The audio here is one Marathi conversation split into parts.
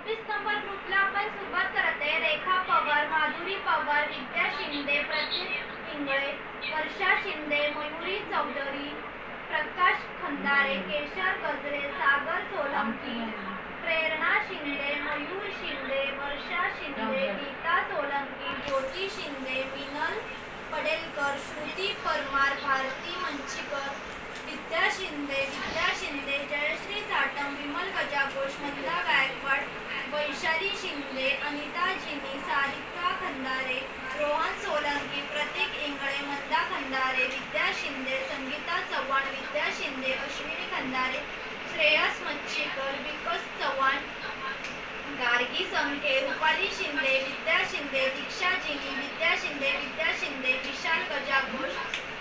26 नंबर ग्रुपला आपण सुरुवात करत आहे। रेखा पवार, माधुरी पवार, विद्या शिंदे, प्रतीक इंगळे, वर्षा शिंदे, मयुरी चौधरी, प्रकाश खंदारे, केशर गजरे, सागर सोलंकी, प्रेरणा शिंदे, मयूर शिंदे, वर्षा शिंदे, गीता सोलंकी, ज्योती शिंदे, मिनल पडेलकर, श्रुती परमार, भारती मंचिकर, विद्या शिंदे, जयश्री साटम, विमल गजाघोष, मंदा गायकवाड, वैशाली शिंदे, अनिता जिनी, सारिका खंदारे, रोहन सोलंकी, प्रतीक इंगळे, मंदा खंदारे, विद्या शिंदे, संगीता चव्हाण, विद्या शिंदे, अश्विनी खंदारे, श्रेयस मच्छीकर, विकास चव्हाण, गार्गी संखे, रुपाली शिंदे, विद्या शिंदे, दीक्षा जिनी, विद्या शिंदे, विशाल गजाघोष,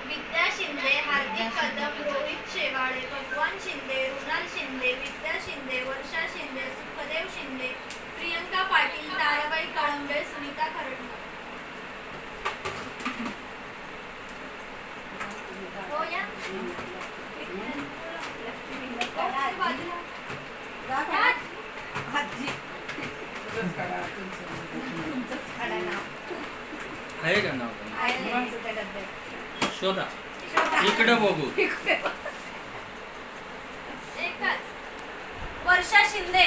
विद्या शिंदे, हार्दिक कदम, रोहित शेवाळे, भगवान शिंदे, रुणाल शिंदे, विद्या शिंदे, वर्षा शिंदे, सुखदेव शिंदे, प्रियंका पाटील, ताराबाई कळंबे, सुनीता खरडकर। हो या आहे का नाव? शोधा इकडे बघू। एकच वर्षा शिंदे।